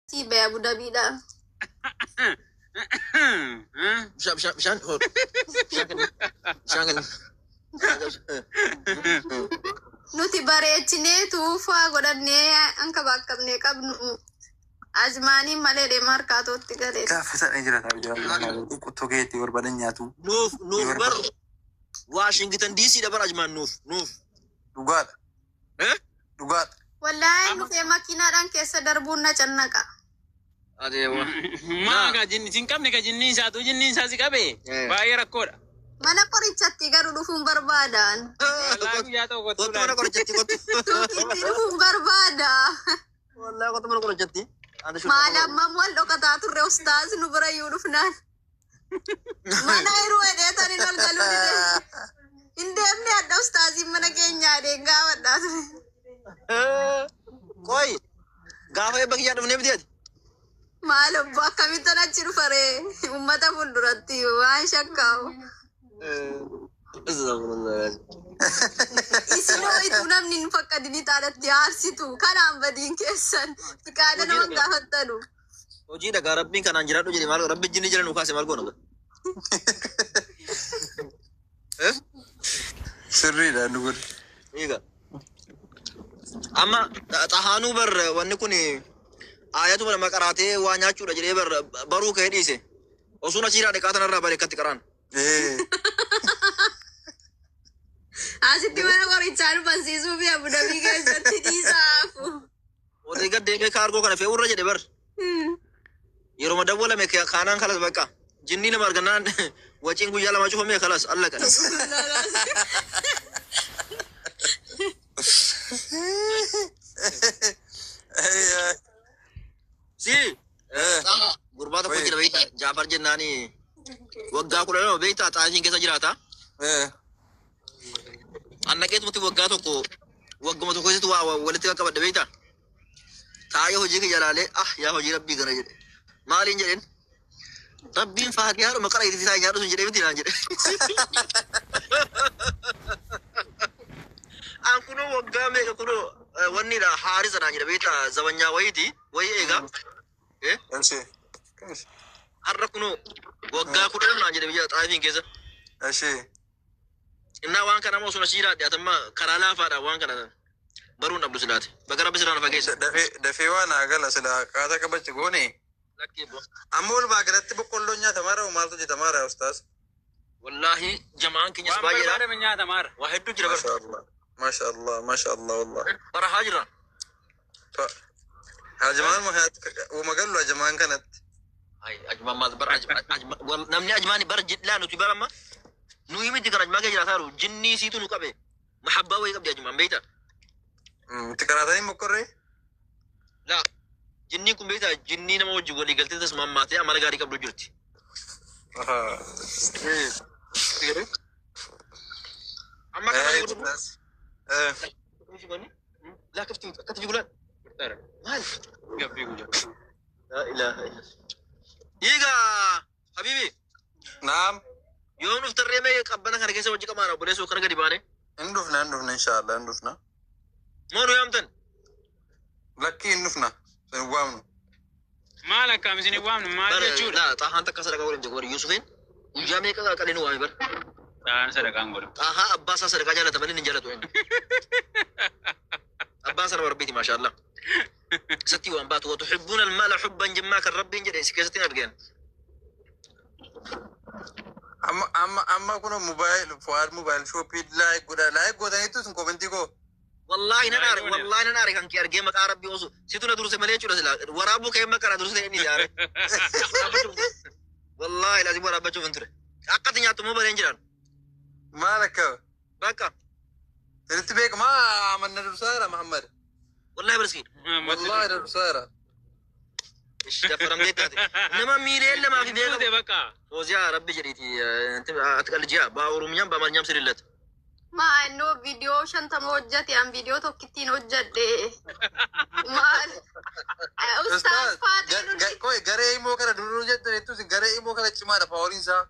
Tiba Abu Dhabi dah. Shan. Nuti bareechine tuufaa godhannee anka baqqabnee qabnu azmaanii malee deema harkaatootti galee. Gaaffisadha jiraata qottoo keetti barbaadan nyaatu. Nuuf bar Washington DC dabar ajmaan nuuf. Dhugaadha. Dhugaadha. Wallaahi nufee makiinaadhaan keessa darbuun na cannaqa. Adeema. Maaga jinni sin qabne ka jinni isaatu jinni isaa si qabe baay'ee rakkoodha. Mana qorichatti garuu dhufuun barbaadan. Wallaahi guyyaa tokko Kottu mana qorichatti kottu. Tuukitti dhufuun barbaada. Wallaahi kottu mana qorichatti. Maalamman wal dhokataa turre ustaas nu bira iyyuu dhufnaan. Mana hiruu hedheetanii ol galuu dide. Hin deemne adda ustaasiin mana keenyaa deeggaa wadhaa ture. Qoy gaafa eebba kiyyaa dhufnee biteeti. Maal obbo akkamittan achi dhufaree uummata fuulduratti waan shakkaa'u. Isinoo ituu namni hin fakkadini taadatti aarsitu kanaan badiin keessan fiqaada nama gaafattanu. Hojii dhagaa rabbiin kanaan jiraadhu jedhe maal rabbi jinni jira nuukaase maal goona? Sirriidha nu godhe. Eega. Amma xahaanuu bar wanni kun ayatu mana maqaraatee waa nyaachuudha jedhee baruu ka'ee dhiise. Osuun achii dhaadhe qaatanarraa bareekkatti qaraan. Asitti mana qorichaa dhufansiisuu fi Abu Dhabii keessatti dhiisaafu. Otii gad deemee kaargoo kana fe'uurra jedhe bar. Yeroo madawwalame kaanaan kalas bakka. Jinni nama argannaan waciin guyyaa lama cufamee kalas allaqa. Si gurbaa tokko jira beektaa Jaafar jennaani waggaa 10 beektaa xaafiin keessa jiraata. Annaqeetumatti waggaa tokko wagguma tokko keessatti waa walitti qaqqabadhe beektaa. Taayee hojii kiyya ilaalee yaa hojii rabbii gara jedhe. Maaliin jedheen? Rabbiin faatihaadhu maqara itti isaa nyaadhu sun jedhee miti naan jedhe. An kunoo waggaa meeqa kunoo wannidha haarisa naan jedhe beektaa zabanyaa wayiiti wayii eegaa. Har'a kunoo waggaa 10 naan jedhe biyya xaafiin keessa. Innaa waan kana moo sun asii dhaadhe atamma karaa laafaadha waan kana baruun dhabdu silaate. Bakka rabbi siraan fageessa. Dafee waan agala sila kaata kabachi goone. Amma walumaa galatti boqqolloo nyaatamaara maaltu jetamaara ustaas? Wallaahi jamaan keenyas baay'eedha. Waan barbaadame nyaatamaara. Waa hedduu jira bara. Mashallah wallahi. Bara haa jira. Hajamaan magallu hajamaan kanatti. Ajmaan maal bara namni ajmaan bara jidlaa nuti bara amma nuyi miti kan ajmaan kee jiraataaru jinnii siitu nu qabe mahabbaa wayii qabdi ajmaan beektaa. Itti qaraatanii mokkorree? Laa jinnii kun beektaa jinnii nama wajjin walii galtee tasmaan maatee amala gaarii qabdu jirti. Amma kana laa kafti akkatti figulaan. Maal? Gabbii guyyaa. La ilaha illallah. Iga habibi. Naam. Yoo nuuf tarree mee qabbana kana keessa wajji qabaana obboleessoo kana gadi baane. Hin dhufna inshallah hin dhufna. Moo nu yaamtan? Lakkii hin dhufna. Sin waamnu. Maal akkam isin waamnu maal jechuudha? Laa xahaan takka sadaqaa waliin jegwar Yuusufiin guyyaa meeqa qalin waame bar. Xahaan sadaqaan godhu. Xahaa abbaa isaa sadaqaa jaalata malee hin jaalatu inni. Abbaan sana barbiiti maashaallah. Satti waan baatu wa tuhibbuna al-mala hubban jammaa kan rabbiin jedhe si keessatti argeen. Amma kun mobile shopping like godhaniitu sun komentii koo. Wallahi nan aare kan kee argee maqaa rabbii osu situ na durse malee jechuudha sila waraabuu kee maqaa durse inni yaare. Wallahi lazim waraabachuuf hin ture. Akkati nyaattu moo baleen jiran. Maal akka? Bakka. Sirriitti beekamaa amanna dursaara Muhammad. Wallahi barsiin. Wallahi dursaara. Dafaramtee taate. Nama miilee lamaa fi beekamu. Bakka. Fooziyaa rabbi jedhiiti ati qaljiyaa baa oromiyaan baa maalnyam sirillata. Maannoo viidiyoo 50 hojjate an viidiyoo tokkittiin hojjadhe. Maal? Ustaas Faatiin. Koy garee immoo kana duruu jettu garee immoo kana cimaadha paawoliin isaa.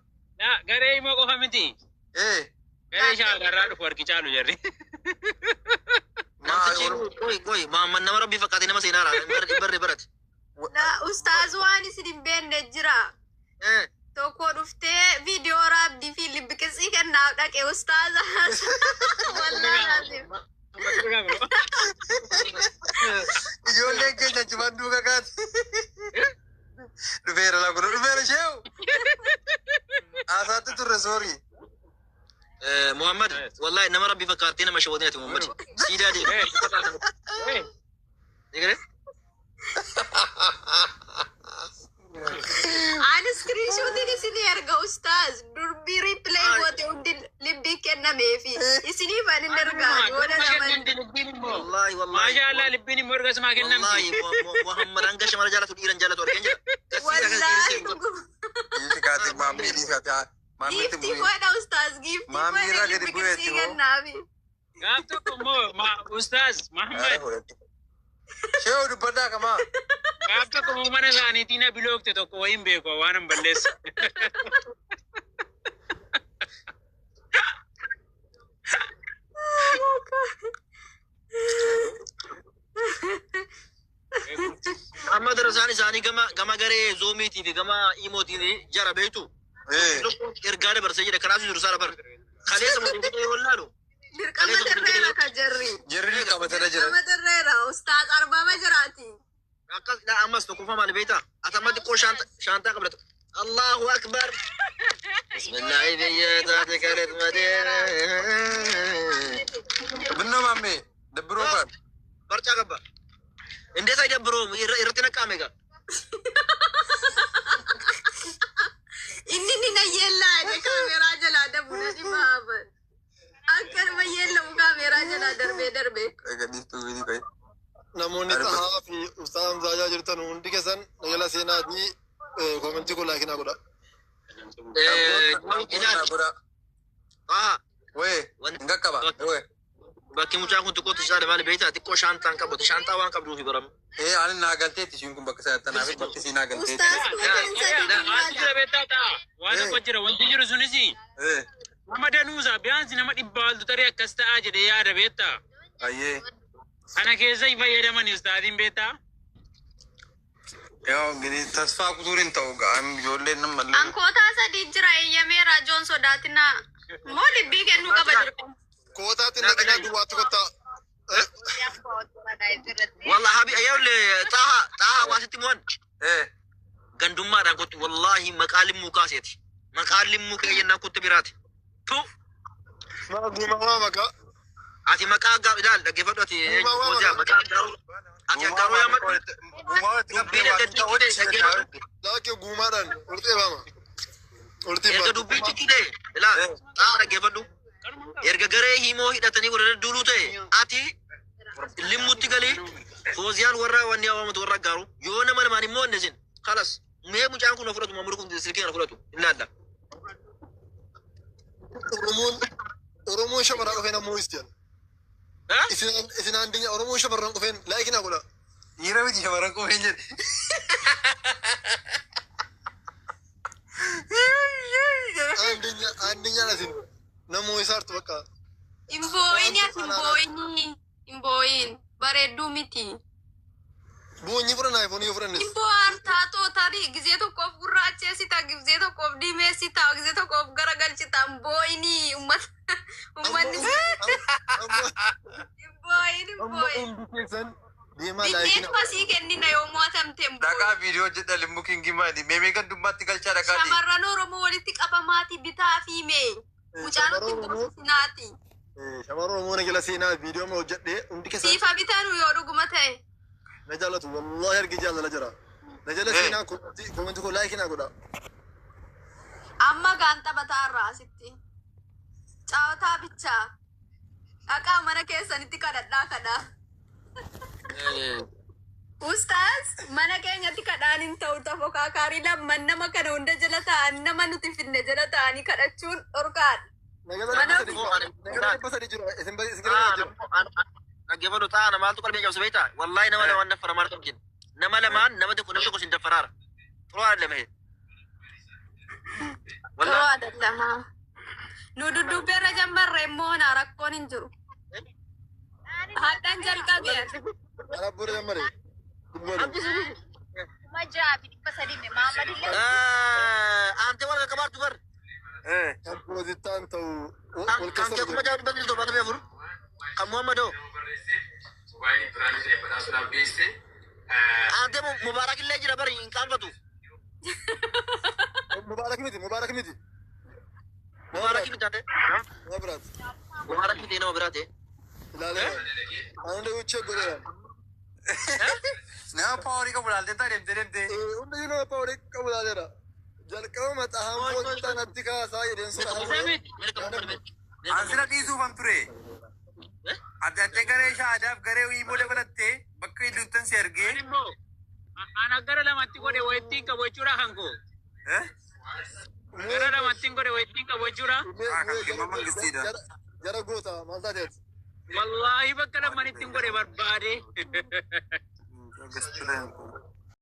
Garee immoo qofa miti. Garee shaagarraa dhufu harki caalu jarri. Namtichi nama rabbii fakkaatee nama seenaadha barri barate. isin beenne jira. Tokko dhuftee viidiyoo raabdii fi libbiqisii kennaaf dhaqe ustaaza. Wallaahi. Ijoolleen keenya cuban duuka kaati. Dhufeera laa kun dhufeera sheewu. Asaatti turre soorii. محمد والله انما ربي فكرتينا ما شوضنيتي محمد سيدا دي انا سكرين شوت دي سيني ارجع استاذ دربي ريبلاي وات ودي لبي كنا ما في اسني فان نرجع ولا والله ما شاء الله لبيني مرقس ما كنا والله محمد انقش ما رجالته ديرن جالته وركنجا والله Ini kati mami ini kati mami itu gifti ko na ustaz gifti Mami ra gadi buet yo. قابتو كمو مع أستاذ محمد Shehu dubada kama. قابتو كمو من زاني تينا بلوك تتوكو وين بيكو وانا مبلس محمد رزاني زاني كما غري زومي تي كما ايموتي دي جرى بيتو ارغاد برسجي كراسي درسا بر خليس مدو والله dirqama darreera ka jarri Jerri qabatana jira. dirqama darreera ustaaz arbama jiraati لا امس تكون مال بيتا اتمد كو شانتا قبلت الله اكبر بسم الله بيتا ذكرت مدينه Benar mami. Debro kan. برجع قبل እንዴት አይደብሮም ይርጥነቃ ሜጋ inni ni nayella de kamera jala da bunadi baban akar mayella kamera jala darbe Gadis tu ini kai. namoonni tahaa fi ustaan zaajaa jirtan hundi keessan nagala seenaa fi komentii kun laakinaa godha. Weh, enggak kaba. Weh. bakki mucaan kun xiqqoo tishaa maal beektaa xiqqoo shaantaan qabatu shaantaa waan qabduufi baramu Ani naagalte tishin kun bakka sana tanaafi bakki si naagalte. ustaaz jira beektaa waan tokko jira wanti jiru sunisi nama danuusa biyaansi nama dhibbaaltu tarii akkas ta'aa jedhe yaada beektaa Aye. kana keessa fayyadaman ustaatiin beektaa Yo, gini tasfaa kuturin ta'u ga'an ijoolleen nama malee. ankootaa sadii jira eeyyameera joon sodaatina moo libbii kennuu qaba jirta Kootaatti naginaa duwwaatti kottaa. والله هابي ايول طه واسطي مون gandummaadhaan kottu wallahi maqaalim mukaaseti maqaalim mukeeyyanaa kuttu biraati tu Guumamaa maqaa. ati maqaa gaa ilaal dhaggeeffadhu ati hojaa maqaa garuu ati garuu yaa madhu dubbiin dhaggeeffadhu Laakee guumaadhaan walitti eebama. Walitti erga dubbiin ciccitee ilaal xaa dhaggeeffadhu erga garee himoo hidhatanii warra duuluu ta'e ati limmutti galee fooziyaan warra wanni hawaamatu warra gaaru yoo nama lamaan immoo innisin kalas mee mucaan kun fudhatu mamuru kun silkii kana fudhatu ilaalla Oromoon shamarran dhufeen ammoo istiyan. Isin handinya Oromoon shamarran dhufeen laakinaa godha. Dhiira miti shamarran qofeen jedhe. Handinyaan asin namoo isaartu bakka. Imbooyini ati imbooyin bareedduu miti. Buunyi fudhannaa ifoonii fudhannis. Imboo hartaatoo tarii gizee tokkoof gurraacheessita gizee tokkoof diimeessita gizee tokkoof garagalchita imbooyini ummanni imbooyin Bineen fasii kennina yoo mo'atamte Dhagaa viidiyoo jedha limbu kingi maali. Meemee gandummaatti galchaa dhagaati. shamarran Oromoo walitti qabamaati bitaa fi mee mucaanutti boosisinaati. Shamarran Oromoo nagala seenaa viidiyoo ma hojjedhee hundi keessaa Siifa bitanu yoo dhuguma ta'e. na jaalatu wallahi argi jaalala jira. Na jala seenaa komentii kun laakinaa godha. Amma gaanta bataarraa asitti. Caawataa bichaa. Dhaqaa mana keessanitti kadhadhaa kadhaa. Ustaas mana keenyatti kadhaan hin ta'u tokko kaakaarii lamman nama kana hunda jala ta'an nama nuti finne jala ta'anii kadhachuun dhorkaadha. Nagala dhibba jiru. Isin gara jiru. dhaggeeffadhu xaa namaaltu qalbii cabsa beektaa wallahi nama lamaan daffara maal qabjin nama lamaan nama tokko namni tokko sin daffaraara xuroo adda mahe Yeroo adadamaa. Nu dudubbeerra jammarre immoo na rakkoon hin jiru. Haadhaan jalqabee. Arabboora jammare. Dubbadu. Ante wal kabar tubar. Kan prozitan tahu. Ante kuma jawab bagil to batame fur. Kam Muhammado. Ante Mubarak ille jira bari in kalbatu. Mubarak miti. Mubarak miti ate. Mubarak. Mubarak miti no berate. Lale. Ande ucce gore. Nama power ka bulal deta dem. Unde yino power ka bulal deta. Jalqaba mataham ko tanatti ka sai den sura. Ansira disu bam ture. Adate gare shadaf gare wi bole balatte bakki lutan serge. Ana gara la matti ko de waiting ka bochura hango. Gara la matti ko de waiting ka bochura. Mamang gistida. Jara gota malta det. Wallahi bakka la manitti ko de barbade. Gistida.